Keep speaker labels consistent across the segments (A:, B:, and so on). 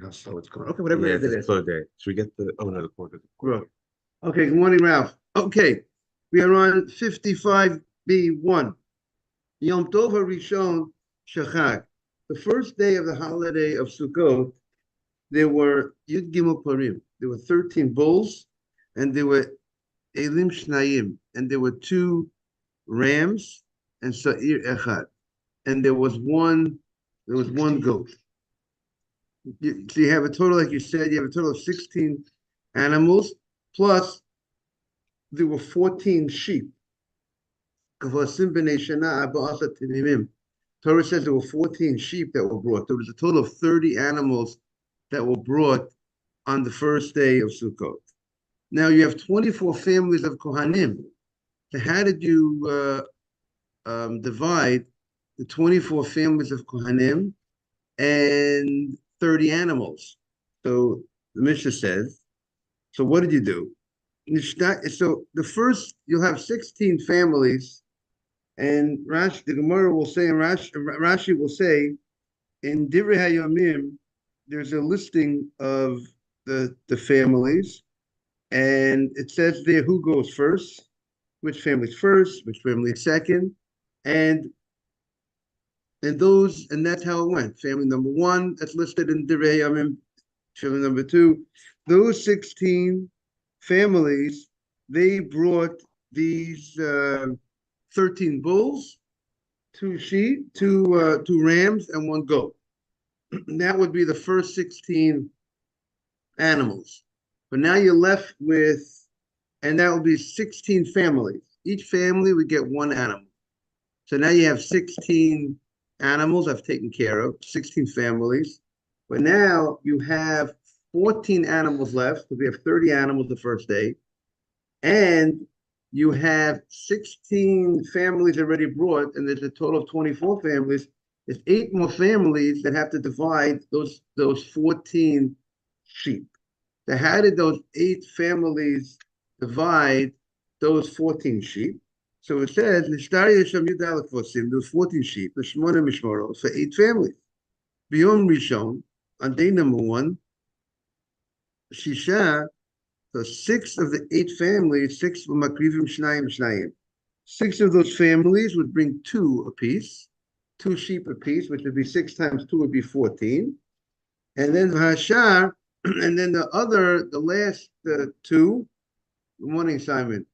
A: How slow it's going. Okay, whatever
B: Yeah,
A: it
B: it's a
A: is.
B: slow day. Should we get the? Oh no, the quarter. The quarter.
A: Right. Okay, good morning, Ralph. Okay, we are on 55B1. Yom Tov HaRishon Shachag. The first day of the holiday of Sukkot, there were Yud Gimel Parim. There were 13 bulls, and there were Elim Shnayim, and there were two rams and Sa'ir Echad, and there was one goat. So you have a total, like you said, you have a total of 16 animals, plus there were 14 sheep. Torah says there were 14 sheep that were brought. There was a total of 30 animals that were brought on the first day of Sukkot. Now you have 24 families of Kohanim. So how did you divide the 24 families of Kohanim and 30 animals? So the Mishnah says, so what did you do? So the first, you'll have 16 families, and the Gemara will say, and Rashi will say, in Divrei Hayomim, there's a listing of the families, and it says there who goes first, which family's first, which family second, and and that's how it went. Family number one, that's listed in Divrei Hayomim. Family number two, those 16 families, they brought these 13 bulls, two sheep, two rams, and one goat. That would be the first 16 animals. But now you're left with, and that would be 16 families. Each family would get one animal. So now you have 16 animals I've taken care of, 16 families. But now you have 14 animals left. So we have 30 animals the first day. And you have 16 families already brought, and there's a total of 24 families. There's 8 more families that have to divide those 14 sheep. So how did those 8 families divide those 14 sheep? So it says, there's 14 sheep, for 8 families. Biyom Rishon, on day number 1, Shisha, so 6 of the 8 families, 6 were makrivim shnayim shnayim. 6 of those families would bring 2 apiece, 2 sheep apiece, which would be 6 times 2 would be 14. And then Hashar, and then the last 2, good morning, Simon,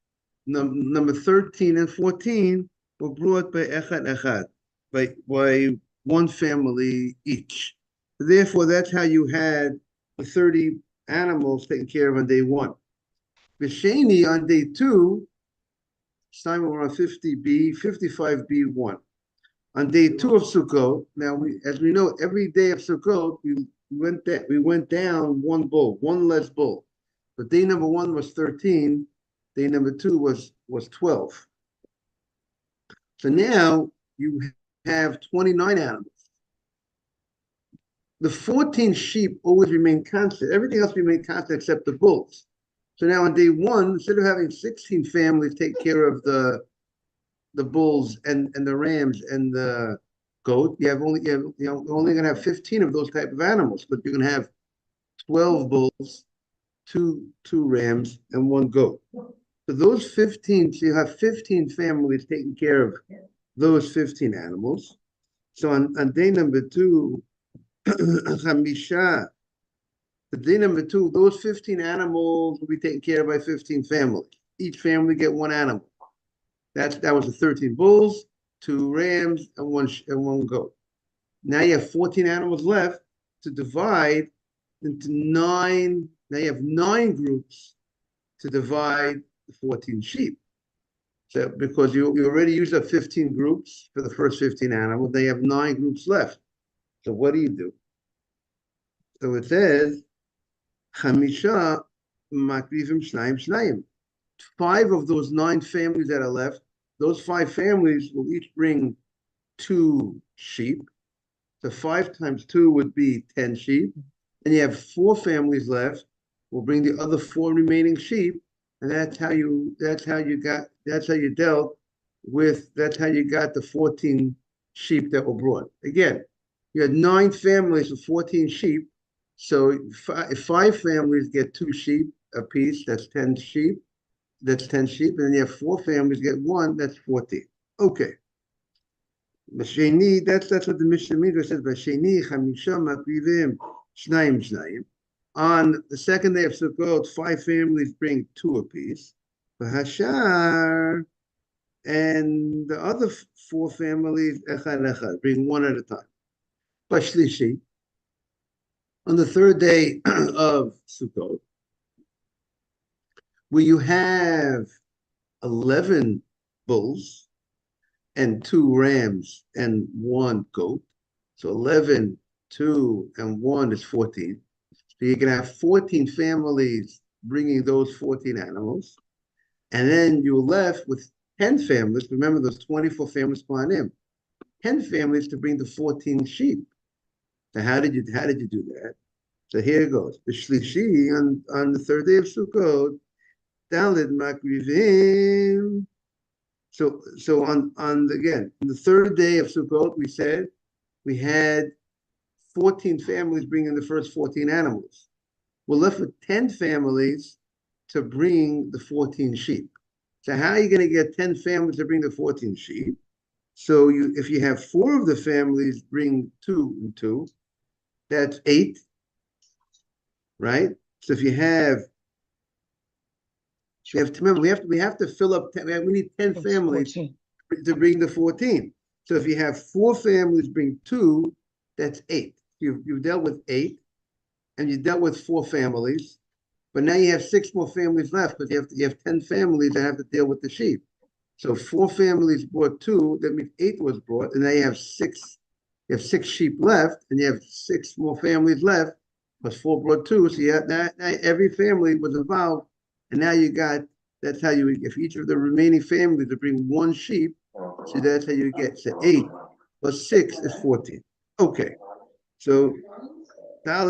A: number 13 and 14 were brought by Echad Echad, by one family each. Therefore, that's how you had the 30 animals taken care of on day 1. Bisheni on day 2, Simon, we're on 55B1. On day 2 of Sukkot, now as we know, every day of Sukkot, we went down one bull, one less bull. But day number 1 was 13, day number 2 was 12. So now you have 29 animals. The 14 sheep always remain constant. Everything else remained constant except the bulls. So now on day 1, instead of having 16 families take care of the bulls and the rams and the goat, you're only going to have 15 of those type of animals, but you're going to have 12 bulls, two rams, and one goat. So those 15, so you have 15 families taking care of those 15 animals. So on day number 2, Hamisha, the day number 2, those 15 animals will be taken care of by 15 families. Each family get one animal. That was the 13 bulls, 2 rams, and one goat. Now you have 14 animals left to divide into 9. Now you have 9 groups to divide the 14 sheep. So because you already used up 15 groups for the first 15 animals, they have 9 groups left. So what do? So it says, Chamisha makrivim shnayim shnayim. 5 of those 9 families that are left, those 5 families will each bring 2 sheep. So 5 times 2 would be 10 sheep. And you have 4 families left, will bring the other 4 remaining sheep. And that's how you got the 14 sheep that were brought. Again, you had 9 families of 14 sheep. So if 5 families get 2 sheep apiece, that's 10 sheep. That's 10 sheep. And then you have 4 families get 1, that's 14. Okay. B'sheni, that's what the Mishnah means. It says, B'sheni, Chamisha, Makrivim, Shnayim. On the second day of Sukkot, 5 families bring 2 apiece. B'hashar, and the other 4 families, Echad, bring 1 at a time. B'shlishi, on the third day of Sukkot, where you have 11 bulls and 2 rams and 1 goat. So 11, 2, and 1 is 14. So you can have 14 families bringing those 14 animals. And then you're left with 10 families. Remember, there's 24 families Kohanim. 10 families to bring the 14 sheep. So how did you do that? So here it goes. The Shlishi on the third day of Sukkot, Dalid Makrivim. So on the third day of Sukkot, we said we had 14 families bringing the first 14 animals. We're left with 10 families to bring the 14 sheep. So how are you going to get 10 families to bring the 14 sheep? So if you have 4 of the families bring 2 and 2, that's 8, right? So if you have remember, we have to fill up 10, we need 10 families 14. To bring the 14. So if you have 4 families bring 2, that's 8. You've dealt with 8, and you dealt with 4 families, but now you have 6 more families left, but you have 10 families that have to deal with the sheep. So 4 families brought 2, that means 8 was brought, and now you have 6. You have 6 sheep left, and you have 6 more families left, plus 4 brought 2. So now every family was involved. And now that's how you, if each of the remaining families to bring 1 sheep, so that's how you get. So 8 plus 6 is 14. Okay. So, so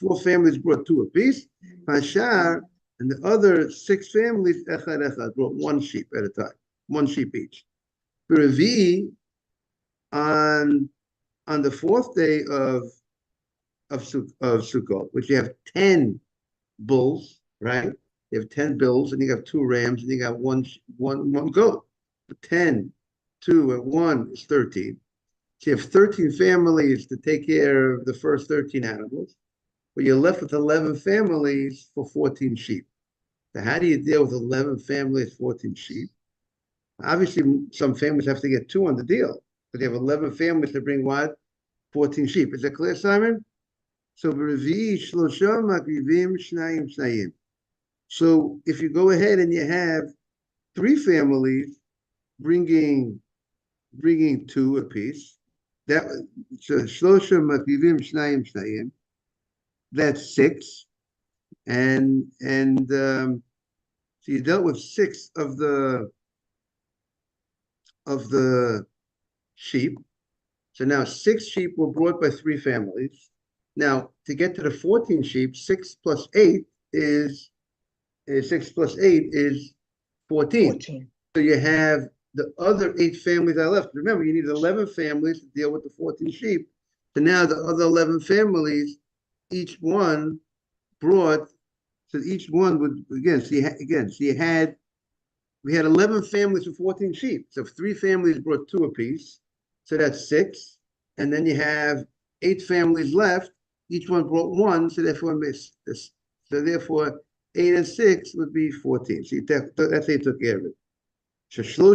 A: 4 families brought 2 apiece. Hashar, and the other 6 families, brought 1 sheep at a time, 1 sheep each. Revi, on the 4th day of Sukkot, which you have 10 bulls, right? You have 10 bulls, and you have 2 rams, and you got one goat. 10, 2, and 1 is 13. So you have 13 families to take care of the first 13 animals, but you're left with 11 families for 14 sheep. So how do you deal with 11 families, 14 sheep? Obviously, some families have to get 2 on the deal, but they have 11 families to bring what? 14 sheep. Is that clear, Simon? So so if you go ahead and you have 3 families bringing 2 apiece, that's 6, and so you dealt with 6 of the sheep. So now 6 sheep were brought by 3 families. Now, to get to the 14 sheep, 6 plus 8 is 14. So you have the other 8 families that are left. Remember, you need 11 families to deal with the 14 sheep. So now the other 11 families, each one brought, so each one would, we had 11 families with 14 sheep. So 3 families brought 2 apiece. So that's 6. And then you have 8 families left. Each one brought 1, so therefore missed this. So therefore, 8 and 6 would be 14. So that's how you took care of it. So 3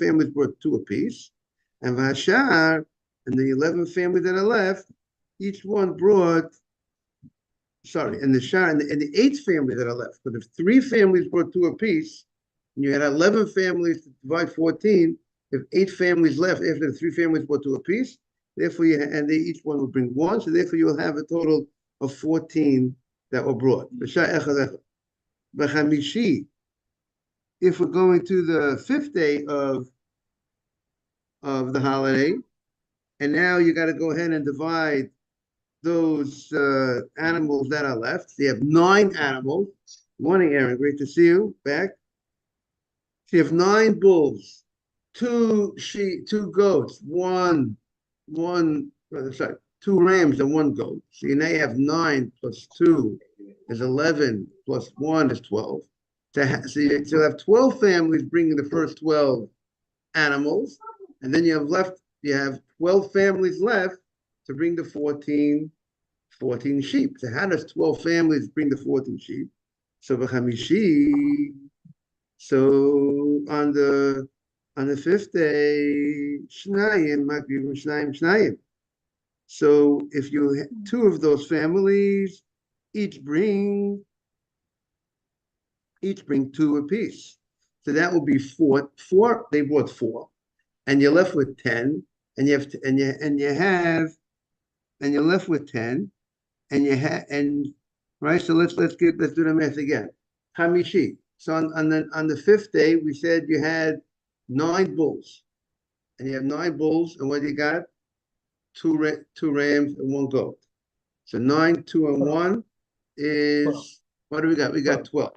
A: families brought 2 apiece. And Vashar, and the 11 families that are left, each one brought, and the 8 families that are left. But if 3 families brought 2 apiece, and you had 11 families to divide 14, if 8 families left after the 3 families brought 2 apiece, therefore each one will bring 1, so therefore you will have a total of 14 that were brought. If we're going to the 5th day of the holiday, and now you got to go ahead and divide those animals that are left. So you have 9 animals. Morning, Aaron. Great to see you back. So you have 9 bulls, 2 sheep, 2 goats, 2 2 rams and 1 goat. So now you have 9 plus 2 is 11 plus 1 is 12. So you have 12 families bringing the first 12 animals, and then you have 12 families left to bring the 14 sheep. So how does 12 families bring the 14 sheep? So on the 5th day, shnayim. So if you have 2 of those families, each bring 2 apiece. So that will be 4. They brought 4, and you're left with 10, and you're left with 10, right. So let's do the math again. Hamishi. So on the 5th day, we said you had 9 bulls, and you have 9 bulls, and what you got? 2 rams and 1 goat. So 9, 2, and 1 is, what do we got? We got 12.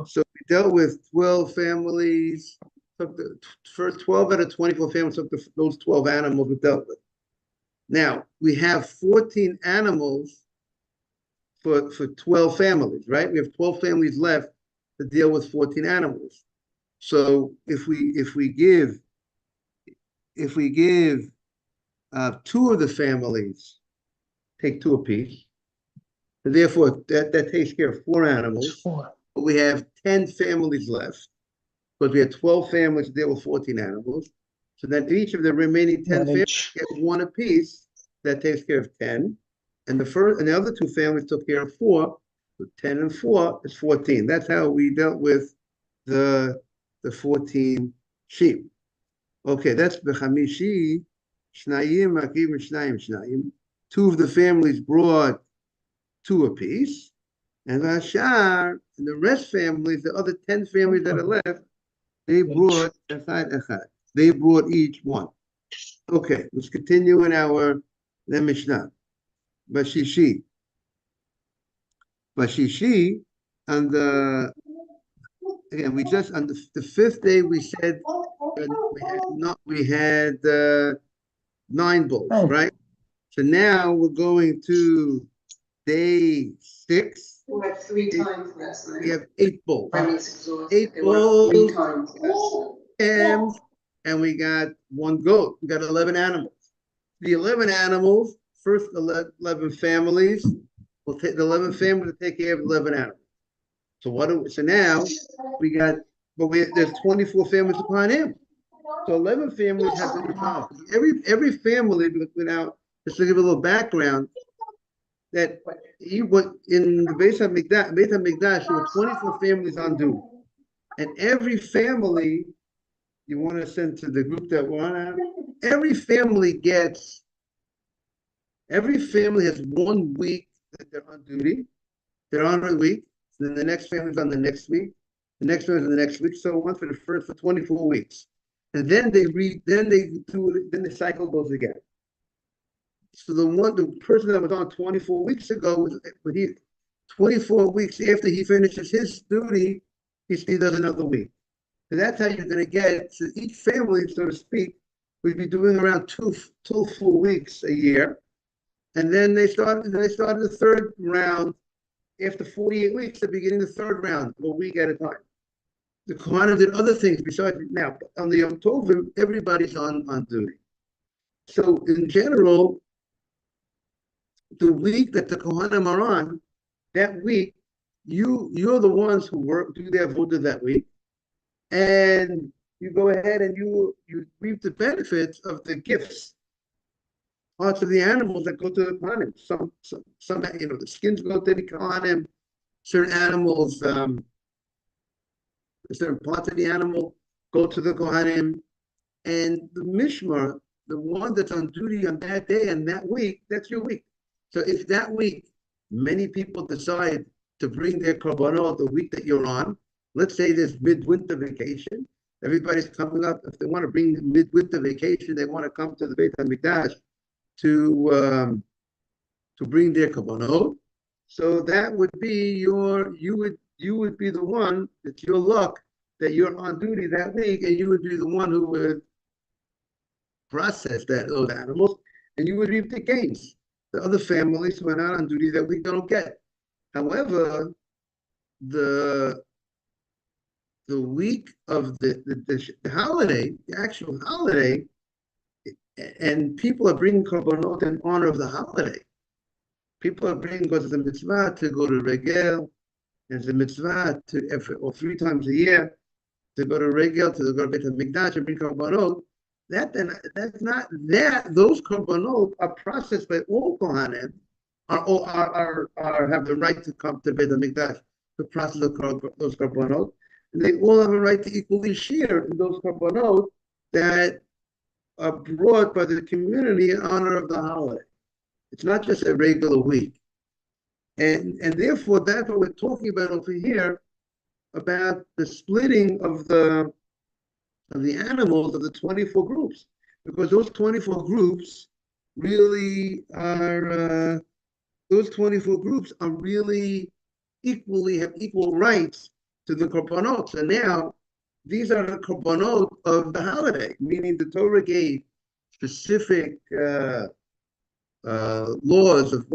A: So we dealt with 12 families. Took the first 12 out of 24 families. Took those 12 animals we dealt with. Now we have 14 animals for 12 families, right? We have 12 families left to deal with 14 animals. So if we give 2 of the families take 2 apiece, and therefore that takes care of 4 animals. But we have 10 families left because we had 12 families to deal with 14 animals. So that each of the remaining 10 families get 1 apiece. That takes care of 10. And the other 2 families took care of 4. So 10 and 4 is 14. That's how we dealt with the 14 sheep. Okay, that's b'chamishi shnayim makiv shnayim. 2 of the families brought 2 apiece, and Vashar and the rest families, the other 10 families that are left, they brought echad. They brought each 1. Okay, let's continue in the Mishnah. Bashishi, and again, we just on the 5th day we said we had 9 bulls, right? So now we're going to day 6.
C: We have 3 times less.
A: We have 8 bulls.
C: 8
A: bulls.
C: 3 times less.
A: And we got 1 goat. We got 11 animals. The 11 animals, first 11 families, will take the 11 families to take care of 11 animals. So now we got, there's 24 families upon him. So 11 families have to be found. Every family, without, just to give a little background, that he was in the Beit HaMikdash, there were 24 families on duty. And every family, you want to send to the group that we're on, every family has 1 week that they're on duty. They're on a week. Then the next family's on the next week. The next family's on the next week. So one for 24 weeks. And then the cycle goes again. So the person that was on 24 weeks ago, 24 weeks after he finishes his duty, he does another week. So that's how you're going to get, so each family, so to speak, would be doing around 2 full weeks a year. And then they started the 3rd round. After 48 weeks, they're beginning the 3rd round, a week at a time. The Kohanim did other things besides. Now, on the Yom Tovim, everybody's on duty. So in general, the week that the Kohanim are on, that week, you're the ones who do their voda that week, and you go ahead and you reap the benefits of the gifts, parts of the animals that go to the Kohanim. Some the skins go to the Kohanim. Certain animals, certain parts of the animal go to the Kohanim, and the Mishmar, the one that's on duty on that day and that week, that's your week. So if that week many people decide to bring their korbanot the week that you're on, let's say there's midwinter vacation, everybody's coming up. If they want to bring the midwinter vacation, they want to come to the Beit HaMikdash to bring their korbanot. So that would be you would be the one, it's your luck that you're on duty that week, and you would be the one who would process those animals, and you would reap the gains. the other families who are not on duty that week don't get. However, the week of the holiday, the actual holiday, and people are bringing korbanot in honor of the holiday. People are bringing, because it's a mitzvah to go to regel, and it's a mitzvah or 3 times a year to go to regel, to go to Beit HaMikdash and bring korbanot. That's not that. Those korbanot are processed by all kohanim, have the right to come to Beit HaMikdash to process those korbanot, and they all have a right to equally share in those korbanot that are brought by the community in honor of the holiday. It's not just a regular week. And therefore, that's what we're talking about over here, about the splitting of the animals of the 24 groups. Because those 24 groups really are, equally have equal rights to the korbanot. So now, these are the korbanot of the holiday, meaning the Torah gave specific laws of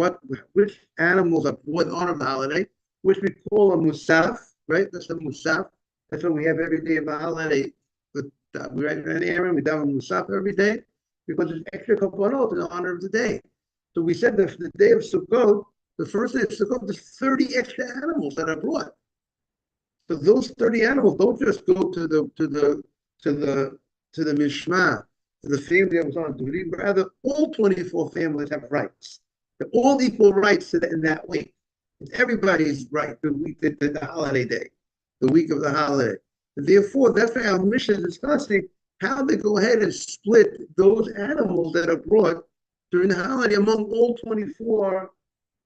A: which animals are brought in honor of the holiday, which we call a musaf, right? That's the musaf. That's what we have every day of the holiday. We write in Aaron, we daven musaf every day because it's extra korbanot in honor of the day. So we said that the day of Sukkot, the first day of Sukkot, there's 30 extra animals that are brought. So those 30 animals don't just go to the mishmah, to the family that was on duty. Rather, all 24 families have rights. They're all equal rights in that week. It's everybody's right the holiday day, the week of the holiday. And therefore, that's why our mission is discussing how they go ahead and split those animals that are brought during the holiday among all 24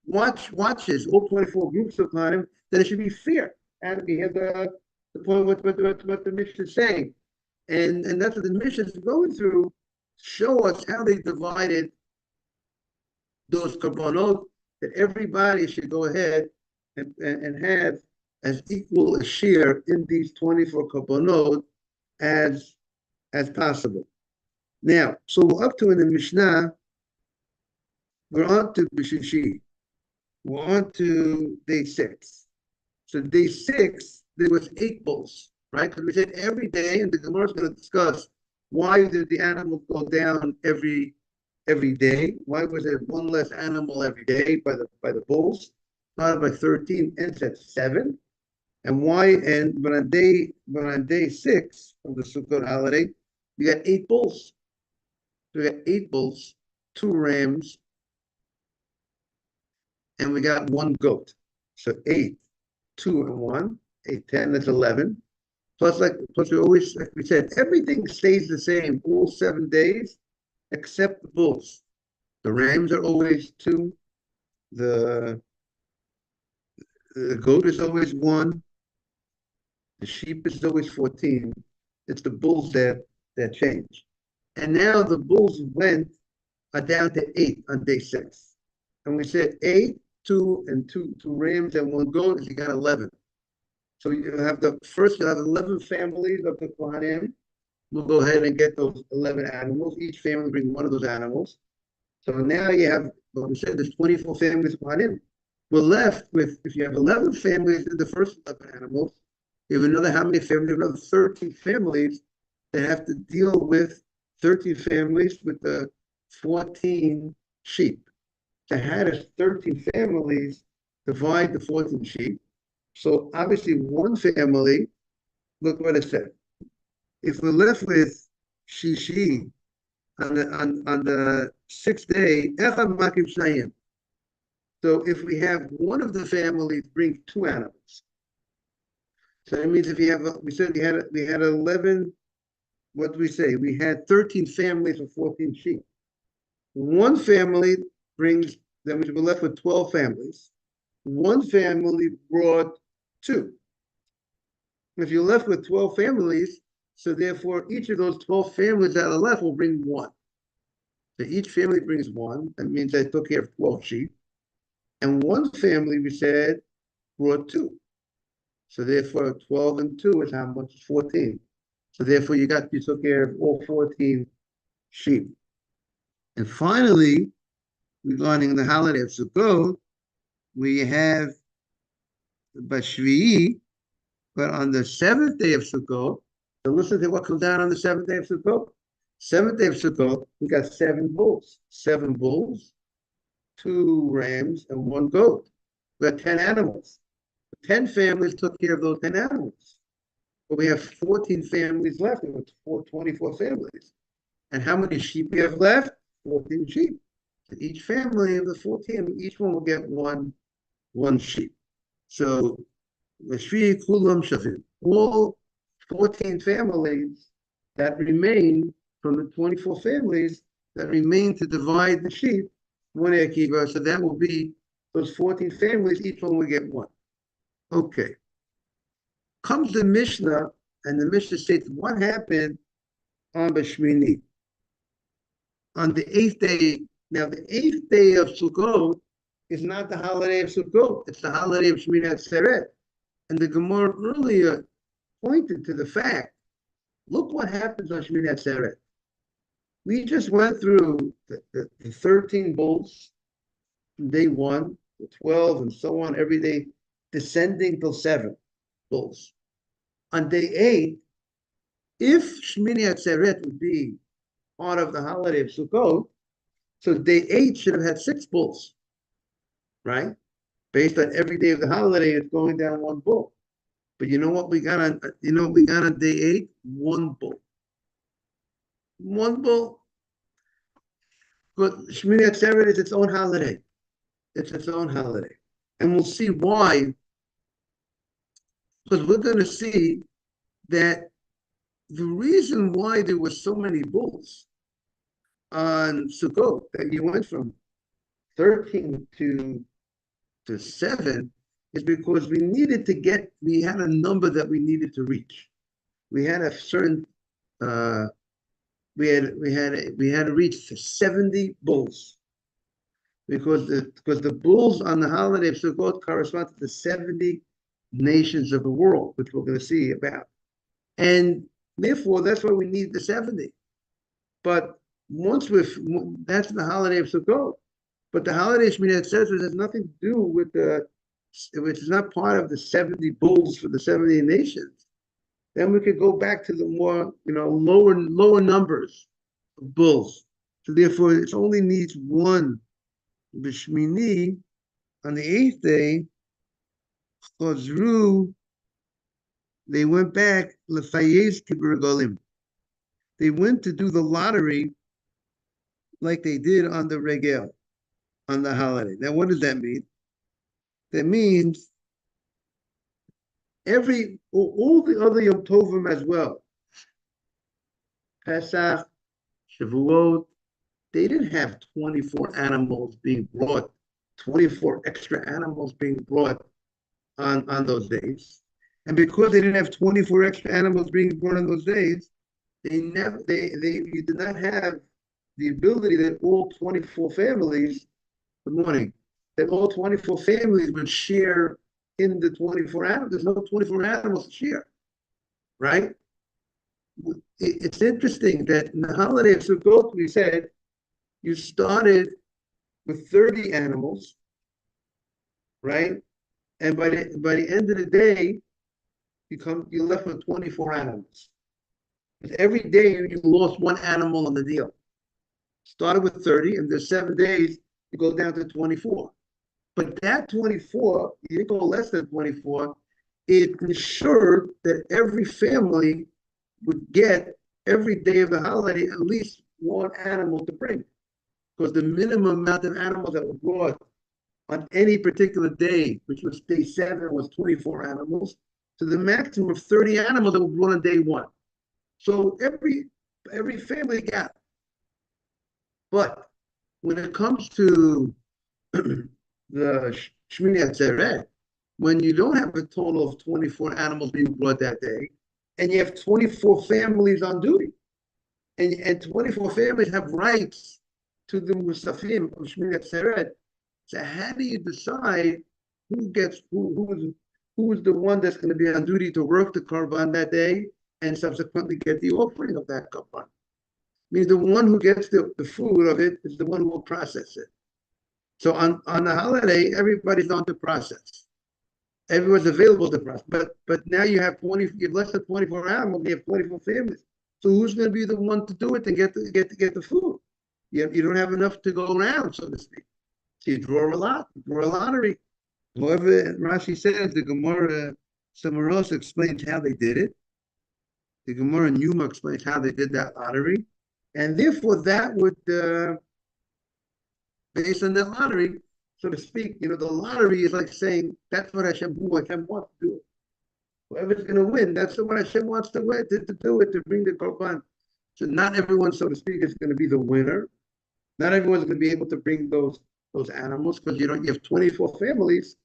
A: watches, all 24 groups of time, that it should be fair. And we have the point what the mission is saying. And that's what the mission is going through, show us how they divided those korbanot, that everybody should go ahead and have as equal a share in these 24 korbanot as possible. Now, so we're up to in the Mishnah, we're on to Bishishi. We're on to day 6. So day 6, there was 8 bulls, right? Because we said every day, and the Gemara is going to discuss why did the animals go down every day? Why was there one less animal every day by the bulls? Started by 13, ends at 7. And why? But on day 6 of the Sukkot holiday, we got 8 bulls. So we got 8 bulls, 2 rams, and we got 1 goat. So 8, 2, and 1, 8, 10. That's 11. Plus we always, like we said, everything stays the same all 7 days, except the bulls. The rams are always 2. The goat is always 1. The sheep is always 14. It's the bulls that change. And now the bulls are down to 8 on day 6. And we said 8, 2, and 2 rams and 1 goat, is you got 11. So you'll have 11 families of the Kohanim. We'll go ahead and get those 11 animals. Each family bring one of those animals. So now you have, well, we said there's 24 families of Kohanim. We're left with, if you have 11 families in the first 11 animals, you have another, how many families? Another 13 families that have to deal with 13 families with the 14 sheep. To have 13 families divide the 14 sheep. So obviously one family, look what it said. If we're left with Shishi on the 6th day, Echad Makim Shnayim. So if we have one of the families bring 2 animals. So that means if you have, we said we had 11, what do we say? We had 13 families of 14 sheep. One family brings, then we're left with 12 families. One family brought 2. If you're left with 12 families, so therefore each of those 12 families that are left will bring 1. So each family brings 1. That means they took care of 12 sheep. And one family, we said, brought 2. So therefore 12 and 2 is how much? 14. So therefore you took care of all 14 sheep. And finally, regarding the holiday of Sukkot, we have Bashvi'i, but on the seventh day of Sukkot, so listen to what comes down on the seventh day of Sukkot. Seventh day of Sukkot, we got 7 bulls. 7 bulls, 2 rams, and 1 goat. We got 10 animals. 10 families took care of those 10 animals. But we have 14 families left. We have 24 families. And how many sheep we have left? 14 sheep. So each family of the 14, each one will get one sheep. So all 14 families that remain from the 24 families that remain to divide the sheep, one akiva. So that will be those 14 families, each one will get one. Okay. Comes the Mishnah, and the Mishnah states what happened on Bashmini. On the 8th day, now the 8th day of Sukkot is not the holiday of Sukkot, it's the holiday of Shmini Atzeret. And the Gemara earlier pointed to the fact, look what happens on Shmini Atzeret. We just went through the 13 bulls from day 1, the 12, and so on, every day, descending till 7 bulls. On day 8, if Shmini Atzeret would be part of the holiday of Sukkot, so day 8 should have had 6 bulls, right? Based on every day of the holiday, it's going down 1 bull. But you know what we got on? You know what we got on day 8? 1 bull. 1 bull. But Shmini Atzeret is its own holiday. It's its own holiday, and we'll see why. Because we're going to see that the reason why there were so many bulls on Sukkot, that you went from 13 to 7, is because we had a number that we needed to reach. We had a certain, we had to reach 70 bulls, because the bulls on the holiday of Sukkot correspond to the 70 nations of the world, which we're going to see about. And therefore, that's why we need the 70. But that's the holiday of Sukkot. But the holiday of Shmini Atzeret has nothing to do with which is not part of the 70 bulls for the 70 nations. Then we could go back to the more, lower numbers of bulls. So therefore, it only needs 1. B'Shmini, on the 8th day, Chazru, they went back, Lefayez Kibregolim. They went to do the lottery like they did on the Regel, on the holiday. Now, what does that mean? That means all the other Yom Tovim as well, Pesach, Shavuot, they didn't have 24 animals being brought, 24 extra animals being brought on those days. And because they didn't have 24 extra animals being brought on those days, you did not have the ability that all 24 families, good morning, that all 24 families would share in the 24 animals. There's no 24 animals to share, right? It's interesting that in the holiday of Sukkot, we said you started with 30 animals, right? And by the end of the day, you're left with 24 animals. Because every day you lost 1 animal on the deal. Started with 30, and there's 7 days, you go down to 24. But that 24, you didn't go less than 24, it ensured that every family would get every day of the holiday at least 1 animal to bring. Because the minimum amount of animals that were brought on any particular day, which was day 7, was 24 animals, to the maximum of 30 animals that were brought on day 1. So every family got. But when it comes to the Shmini Atzeret, when you don't have a total of 24 animals being brought that day, and you have 24 families on duty, and 24 families have rights to the Musafim of Shmini Atzeret, so how do you decide who is the one that's going to be on duty to work the korban that day and subsequently get the offering of that korban? Means the one who gets the food of it is the one who will process it. So on the holiday, everybody's on to process. Everyone's available to process. But now you have less than 24 animals, you have 24 families. So who's going to be the one to do it and get the food? You don't have enough to go around, so to speak. So you draw a lot, draw a lottery. However, Rashi says the Gemara Samaros explains how they did it. The Gemara Numa explains how they did that lottery. And therefore that would based on that lottery, so to speak, the lottery is like saying that's what Hashem wants to do it. Whoever's going to win, that's what Hashem wants to win, to do it, to bring the korban. So not everyone, so to speak, is going to be the winner. Not everyone's going to be able to bring those animals because you have 24 families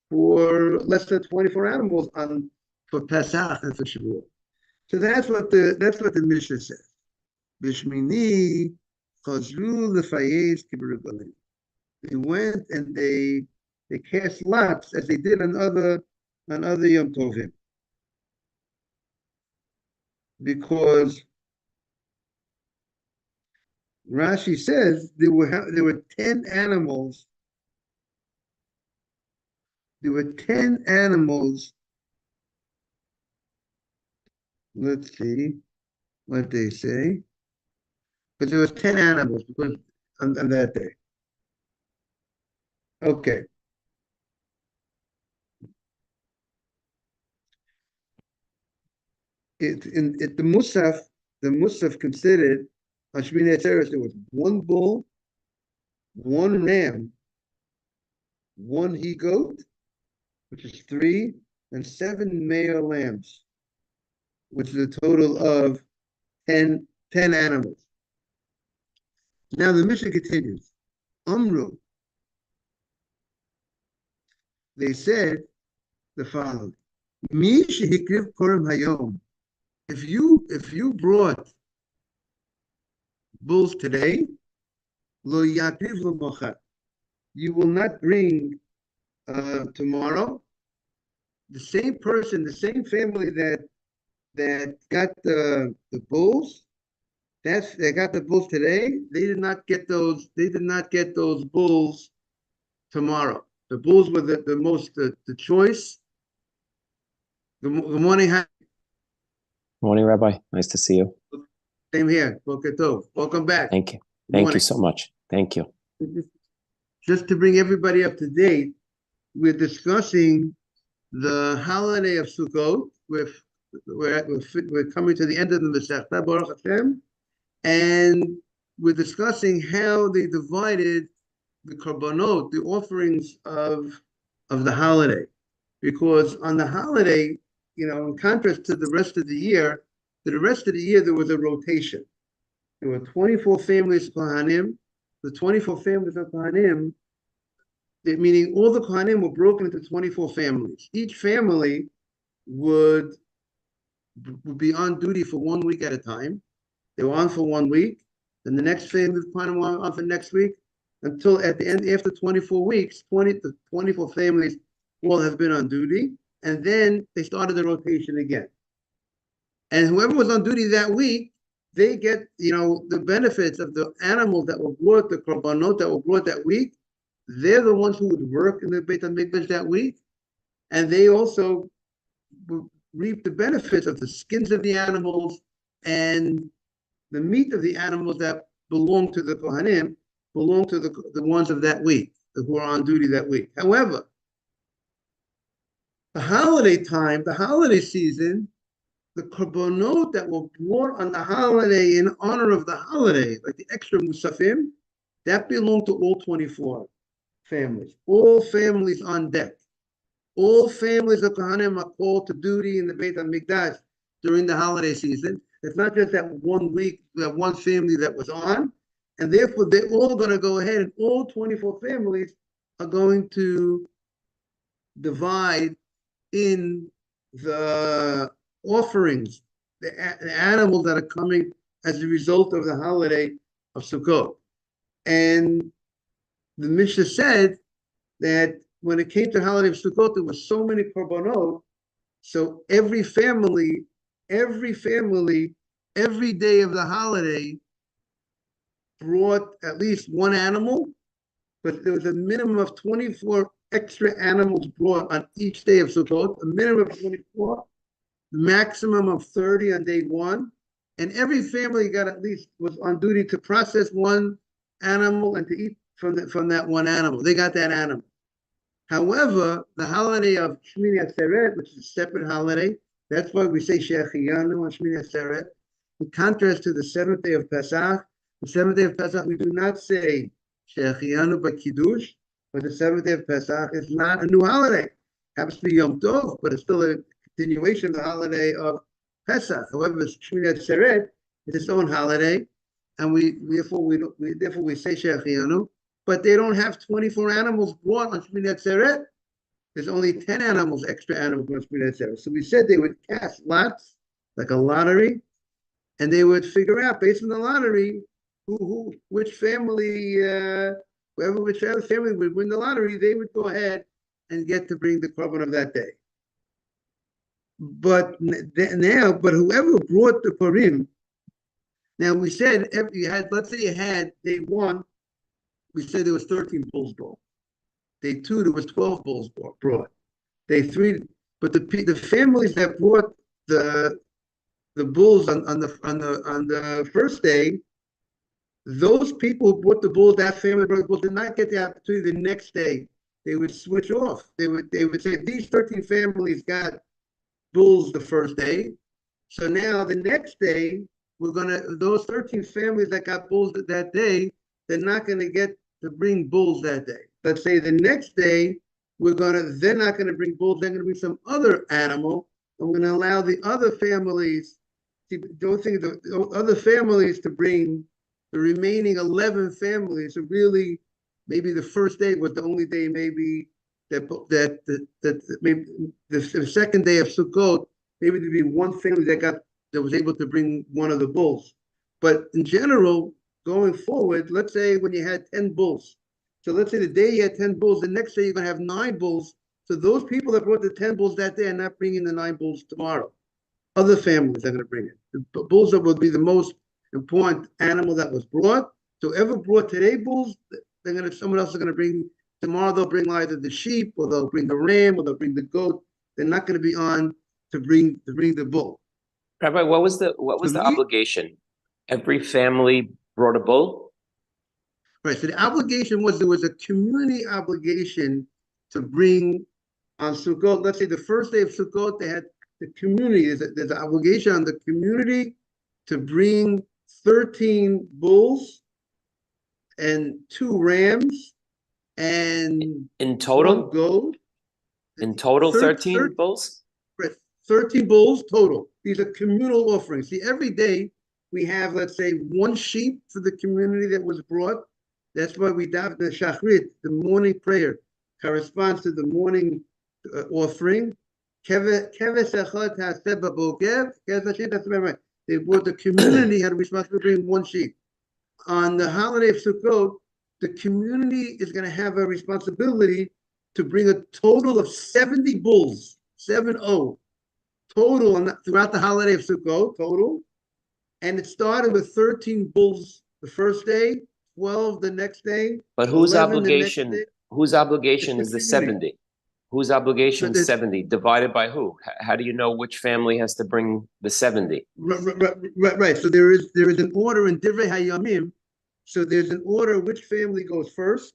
A: for less than 24 animals for Pesach and for Shavuot. So that's what the Mishnah says. Bishmini chazru lefayez kibrugalim. They went and they cast lots as they did on other Yom Tovim. Because Rashi says there were 10 animals. There were 10 animals. Let's see what they say. But there was 10 animals because on that day. Okay. The Musaf considered on Shmini Atzeres there was one bull, one ram, one he-goat, which is 3, and 7 male lambs, which is a total of 10 animals. Now the Mishnah continues. Amru. They said the following: Mi shehikriv korim hayom. If you brought bulls today, lo yakriv lo mochar. You will not bring tomorrow. The same person, the same family that got the bulls, they got the bulls today. They did not get those. They did not get those bulls tomorrow. The bulls were the choice. Good morning.
D: Morning, Rabbi. Nice to see you.
A: Same here. Boker Tov. Welcome back.
D: Thank you. Thank you so much. Thank you.
A: Just to bring everybody up to date, we're discussing the holiday of Sukkot. We're coming to the end of the Masechta, Baruch Hashem, and we're discussing how they divided the korbanot, the offerings of the holiday. Because on the holiday, in contrast to the rest of the year, there was a rotation. There were 24 families of Kohanim. The 24 families of Kohanim, meaning all the Kohanim were broken into 24 families. Each family would be on duty for 1 week at a time. They were on for 1 week. Then the next family of Kohanim were on for next week, until at the end, after 24 weeks, the 24 families all have been on duty. And then they started the rotation again. And whoever was on duty that week, they get, the benefits of the animals that were brought, the korbanot that were brought that week. They're the ones who would work in the Beit HaMikdash that week. And they also reap the benefits of the skins of the animals and the meat of the animals that belong to the Kohanim, belong to the ones of that week, who are on duty that week. However, the holiday time, the holiday season, the korbanot that were brought on the holiday in honor of the holiday, like the extra musafim, that belonged to all 24 families. All families on deck. All families of Kohanim are called to duty in the Beit HaMikdash during the holiday season. It's not just that 1 week, that one family that was on, and therefore they're all going to go ahead, and all 24 families are going to divide in the offerings, the animals that are coming as a result of the holiday of Sukkot. And the Mishnah said that when it came to the holiday of Sukkot, there were so many korbanot, so every family, every day of the holiday brought at least one animal, but there was a minimum of 24 extra animals brought on each day of Sukkot, a minimum of 24, maximum of 30 on day one. And every family got at least was on duty to process one animal and to eat from that one animal. They got that animal. However, the holiday of Shmini Atzeret, which is a separate holiday, that's why we say Shechianu on Shmini Atzeret. In contrast to the seventh day of Pesach, the seventh day of Pesach, we do not say Shechianu by Kiddush, but the seventh day of Pesach is not a new holiday. It happens to be Yom Tov, but it's still a continuation of the holiday of Pesach. However, Shmini Atzeret is its own holiday, and therefore we say Shechianu, but they don't have 24 animals brought on Shmini Atzeret. There's only 10 animals, extra animals on Shmini Atzeret. So we said they would cast lots, like a lottery, and they would figure out based on the lottery which family, whichever family would win the lottery, they would go ahead and get to bring the korban of that day. But whoever brought the Purim, now we said let's say you had day one, we said there was 13 bulls brought. Day two, there was 12 bulls brought. Day three, but the families that brought the bulls on the first day, those people who brought the bulls, that family brought the bulls, did not get the opportunity the next day. They would switch off. They would say these 13 families got bulls the first day, so now the next day those 13 families that got bulls that day, they're not gonna get to bring bulls that day. Let's say the next day they're not gonna bring bulls. They're gonna bring some other animal. I'm gonna allow the other families. Don't think the other families to bring the remaining 11 families. So really, maybe the first day was the only day maybe that maybe the second day of Sukkot, maybe there'd be one family that was able to bring one of the bulls. But in general, going forward, let's say when you had 10 bulls. So let's say the day you had 10 bulls, the next day you're going to have 9 bulls. So those people that brought the 10 bulls that day are not bringing the 9 bulls tomorrow. Other families are going to bring it. The bulls that will be the most important animal that was brought. So whoever brought today bulls, someone else is going to bring. Tomorrow they'll bring either the sheep, or they'll bring the ram, or they'll bring the goat. They're not going to be on to bring the bull.
E: Rabbi, what was the obligation? Every family brought a bull?
A: Right. So the obligation there was a community obligation to bring on Sukkot. Let's say the first day of Sukkot, they had the community. There's an obligation on the community to bring 13 bulls and 2 rams and
E: in total
A: 1 goat.
E: In total, 13 bulls?
A: 13 bulls total. These are communal offerings. See, every day we have, let's say, 1 sheep for the community that was brought. That's why we daven the Shachrit, the morning prayer, corresponds to the morning offering. They brought the community had a responsibility to bring 1 sheep. On the holiday of Sukkot, the community is going to have a responsibility to bring a total of 70 bulls, 70, total throughout the holiday of Sukkot, total. And it started with 13 bulls the first day, 12 the next day.
E: But whose obligation is the 70? Whose obligation is 70? Divided by who? How do you know which family has to bring the 70?
A: Right. So there is an order in Divrei Hayamim. So there's an order which family goes first,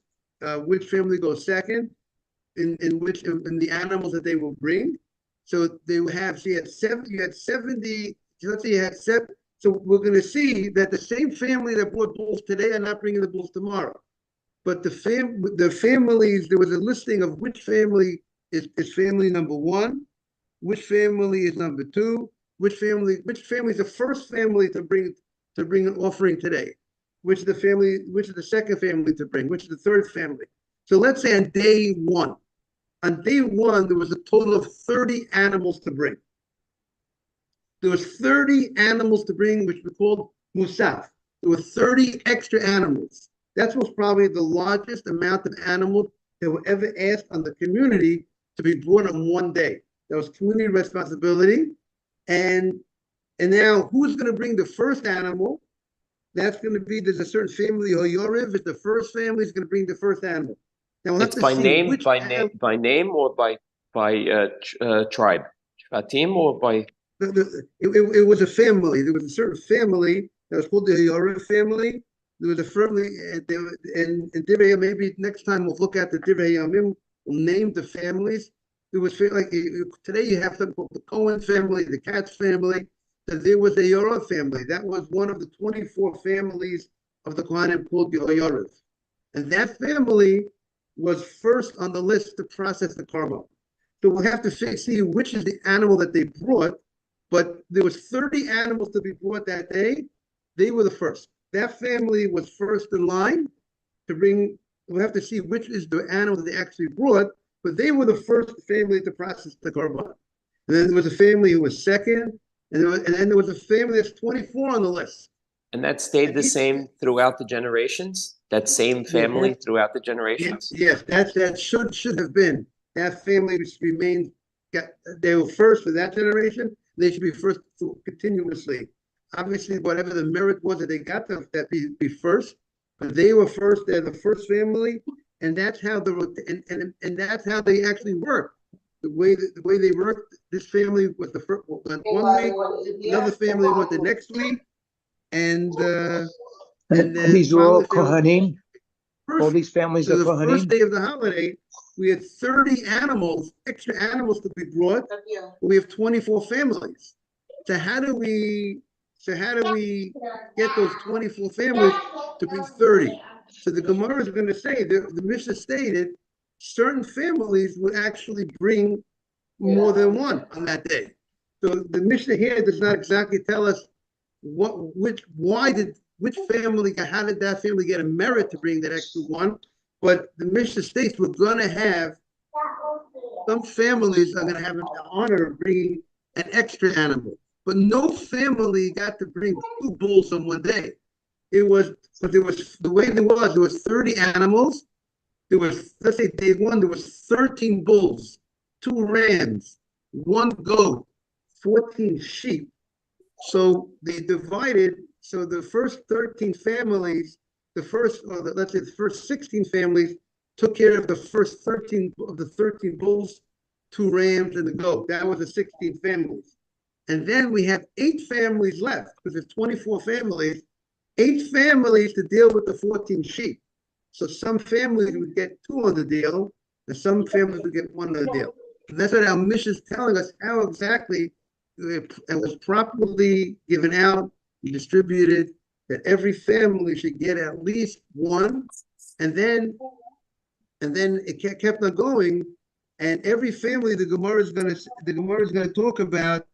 A: which family goes second, in the animals that they will bring. So they will have. So you had 70. Let's say you had 7. So we're going to see that the same family that brought bulls today are not bringing the bulls tomorrow. But the families, there was a listing of which family is family number 1, which family is number 2, which family is the first family to bring an offering today, which is the second family to bring, which is the third family. So let's say on day 1. On day 1, there was a total of 30 animals to bring. There was 30 animals to bring, which we called musaf. There were 30 extra animals. That was probably the largest amount of animals that were ever asked on the community to be brought on one day. That was community responsibility. And now who's going to bring the first animal? that's gonna be, there's a certain family, Hoyoriv is the first family is gonna bring the first animal. Now we'll have
E: It's
A: to
E: by
A: see
E: name,
A: which
E: by name or by tribe? Team or by,
A: it was a family. There was a certain family that was called the Hoyoriv family. There was a family, and Divrei, maybe next time we'll look at the Divrei Yamim, we'll name the families. There was like today you have something called the Cohen family, the Katz family. There was a Yorov family. That was one of the 24 families of the Kohanim called the Hoyoriv. And that family was first on the list to process the korban. So we'll have to see which is the animal that they brought. But there was 30 animals to be brought that day. They were the first. That family was first in line to bring. We'll have to see which is the animal that they actually brought. But they were the first family to process the korban. And then there was a family who was second. And then there was a family that's 24 on the list.
E: and that stayed the same throughout the generations? That same family throughout the generations?
A: Yes, that should have been. That family remained, they were first for that generation. They should be first continuously. Obviously, whatever the merit was that they got, that be first. But they were first, they're the first family. And that's how and that's how they actually worked. The way they worked, this family was the first went 1 week, another family went the next week, and then
F: these are all
A: finally
F: Kohanim. All these families
A: so
F: are
A: the first
F: Kohanim.
A: day of the holiday, we had 30 animals, extra animals to be brought. We have 24 families. So how do we get those 24 families to be 30? So the Gemara is going to say, the Mishnah stated, certain families would actually bring more than one on that day. So the Mishnah here does not exactly tell us which family, how did that family get a merit to bring that extra one? But the Mishnah states we're going to have, some families are going to have the honor of bringing an extra animal. But no family got to bring 2 bulls on one day. There was 30 animals. There was, let's say day 1, there was 13 bulls, 2 rams, 1 goat, 14 sheep. So they divided, so the first 13 families, let's say the first 16 families took care of the first 13 of the 13 bulls, 2 rams, and the goat. That was the 16 families. And then we have 8 families left, because there's 24 families, 8 families to deal with the 14 sheep. So some families would get 2 on the deal, and some families would get 1 on the deal. And that's what our mission is telling us, how exactly it was properly given out and distributed, that every family should get at least 1, and then it kept on going. And every family, the Gemara is going to talk about.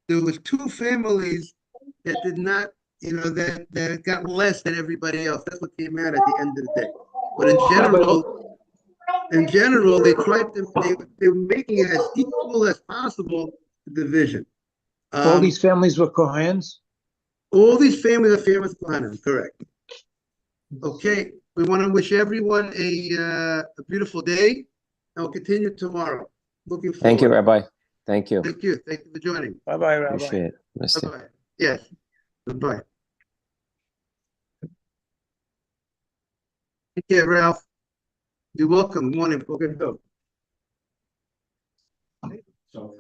A: There was 2 families that did not, that got less than everybody else. That's what came out at the end of the day. But in general, they tried they were making it as equal as possible, the division.
F: All these families were Kohans.
A: All these families are famous Kohanim, correct? Okay, we want to wish everyone a beautiful day, and we'll continue tomorrow. Looking forward.
D: Thank you, Rabbi. Thank you.
A: Thank you. Thank you for joining.
F: Bye-bye, Rabbi.
D: Appreciate it. Missed it.
A: Bye-bye. Yes. Goodbye. Take care, Ralph. You're welcome. Good morning. Okay, go.
G: So